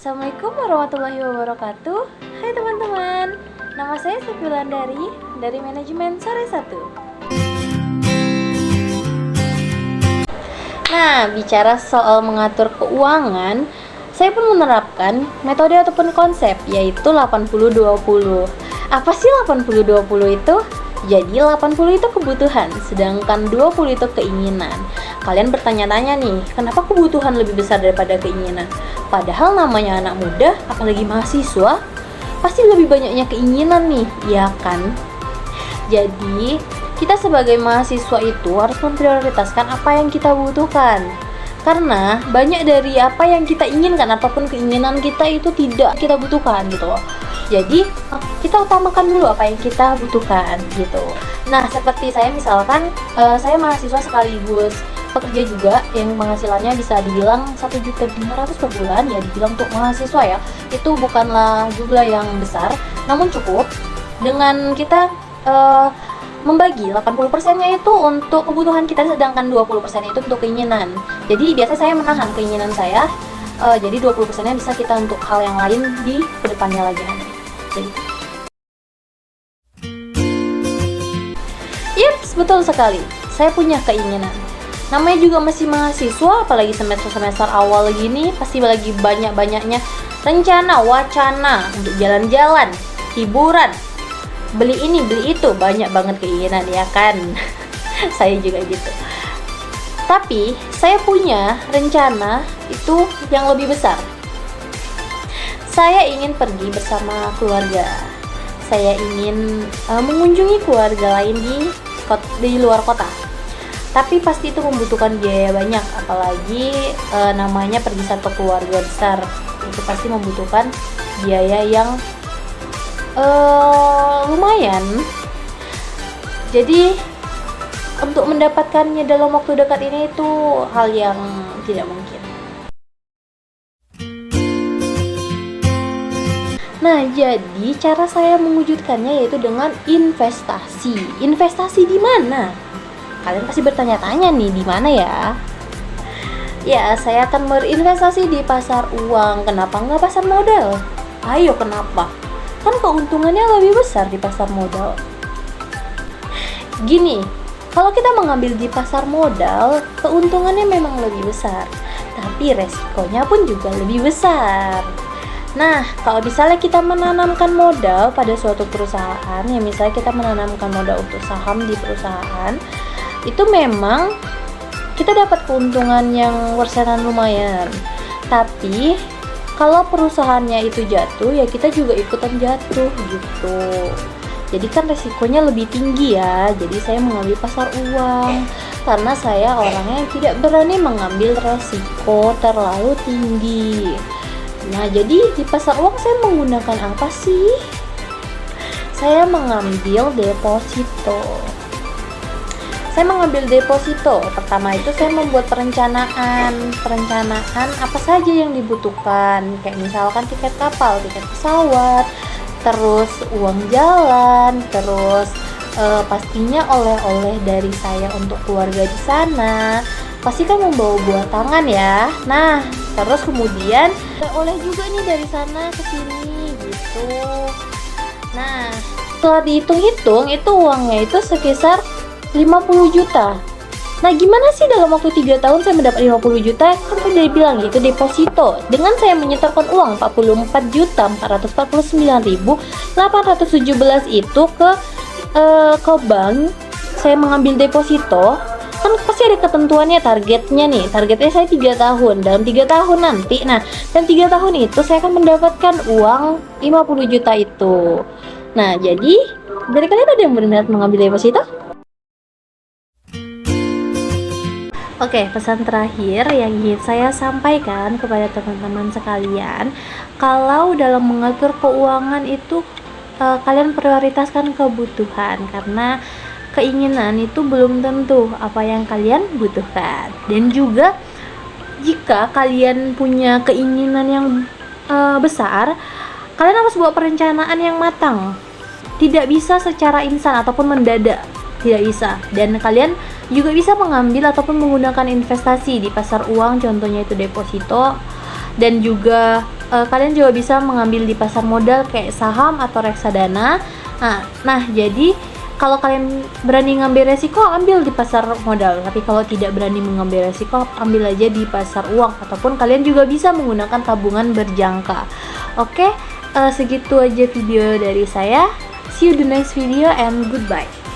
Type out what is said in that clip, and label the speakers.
Speaker 1: Assalamualaikum warahmatullahi wabarakatuh. Hai teman-teman, nama saya Sefi Wulandari dari Manajemen Sore 1. Nah, bicara soal mengatur keuangan, saya pun menerapkan metode ataupun konsep yaitu 80-20. Apa sih 80-20 itu? Jadi 80 itu kebutuhan, sedangkan 20 itu keinginan. Kalian bertanya-tanya nih, kenapa kebutuhan lebih besar daripada keinginan? Padahal namanya anak muda, apalagi mahasiswa, pasti lebih banyaknya keinginan nih, ya kan? Jadi, kita sebagai mahasiswa itu harus memprioritaskan apa yang kita butuhkan. Karena banyak dari apa yang kita inginkan ataupun keinginan kita itu tidak kita butuhkan gitu loh. Jadi kita utamakan dulu apa yang kita butuhkan gitu. Nah, seperti saya misalkan saya mahasiswa sekaligus pekerja juga yang penghasilannya bisa dibilang 1.500.000 per bulan, ya dibilang untuk mahasiswa ya itu bukanlah jumlah yang besar, namun cukup dengan kita membagi 80%-nya itu untuk kebutuhan kita, sedangkan 20% itu untuk keinginan. Jadi biasa saya menahan keinginan saya, jadi 20%-nya bisa kita untuk hal yang lain di kedepannya lagi nanti. Yups, betul sekali. Saya punya keinginan. Namanya juga masih mahasiswa, apalagi semester awal gini, pasti lagi banyak-banyaknya rencana, wacana untuk jalan-jalan, hiburan, beli ini, beli itu, banyak banget keinginan ya kan. Saya juga gitu. Tapi saya punya rencana itu yang lebih besar. Saya ingin pergi bersama keluarga. Saya ingin mengunjungi keluarga lain di luar kota. Tapi pasti itu membutuhkan biaya banyak, apalagi namanya pergi satu keluarga besar. Itu pasti membutuhkan biaya yang lumayan. Jadi untuk mendapatkannya dalam waktu dekat ini itu hal yang tidak mungkin. Nah, jadi cara saya mewujudkannya yaitu dengan investasi. Investasi di mana? Kalian pasti bertanya-tanya nih, di mana ya? Ya, saya akan berinvestasi di pasar uang. Kenapa nggak pasar modal? Ayo, kenapa? Kan keuntungannya lebih besar di pasar modal. Gini, kalau kita mengambil di pasar modal, keuntungannya memang lebih besar, tapi resikonya pun juga lebih besar. Nah, kalau misalnya kita menanamkan modal pada suatu perusahaan, ya misalnya kita menanamkan modal untuk saham di perusahaan, itu memang kita dapat keuntungan yang persenan lumayan. Tapi kalau perusahaannya itu jatuh, ya kita juga ikutan jatuh gitu. Jadi kan resikonya lebih tinggi ya. Jadi saya mengambil pasar uang karena saya orangnya yang tidak berani mengambil resiko terlalu tinggi. Nah, jadi di pasar uang saya menggunakan apa sih? Saya mengambil deposito. Pertama itu saya membuat perencanaan apa saja yang dibutuhkan, kayak misalkan tiket kapal, tiket pesawat, terus uang jalan, terus pastinya oleh-oleh dari saya untuk keluarga di sana. Pasti kan membawa buah tangan ya. Nah, terus kemudian oleh juga nih dari sana ke sini gitu. Nah, setelah dihitung-hitung itu uangnya itu sekitar 50 juta. Nah, gimana sih dalam waktu 3 tahun saya mendapat 50 juta? Kan saya udah bilang itu deposito. Dengan saya menyetorkan uang 44.449.817 itu ke bank, saya mengambil deposito. Kan pasti ada ketentuannya, targetnya saya 3 tahun, dalam 3 tahun nanti, nah dalam 3 tahun itu saya akan mendapatkan uang 50 juta itu. Nah, jadi dari kalian ada yang berminat mengambil deposito? Oke, pesan terakhir yang ingin saya sampaikan kepada teman-teman sekalian, kalau dalam mengatur keuangan itu kalian prioritaskan kebutuhan, karena keinginan itu belum tentu apa yang kalian butuhkan. Dan juga jika kalian punya keinginan yang besar, kalian harus buat perencanaan yang matang. Tidak bisa secara instan ataupun mendadak, tidak bisa. Dan kalian juga bisa mengambil ataupun menggunakan investasi di pasar uang, contohnya itu deposito, dan juga kalian juga bisa mengambil di pasar modal kayak saham atau reksadana. Nah, jadi kalau kalian berani ngambil resiko, ambil di pasar modal. Tapi kalau tidak berani mengambil resiko, ambil aja di pasar uang. Ataupun kalian juga bisa menggunakan tabungan berjangka. Oke, segitu aja video dari saya. See you the next video and goodbye.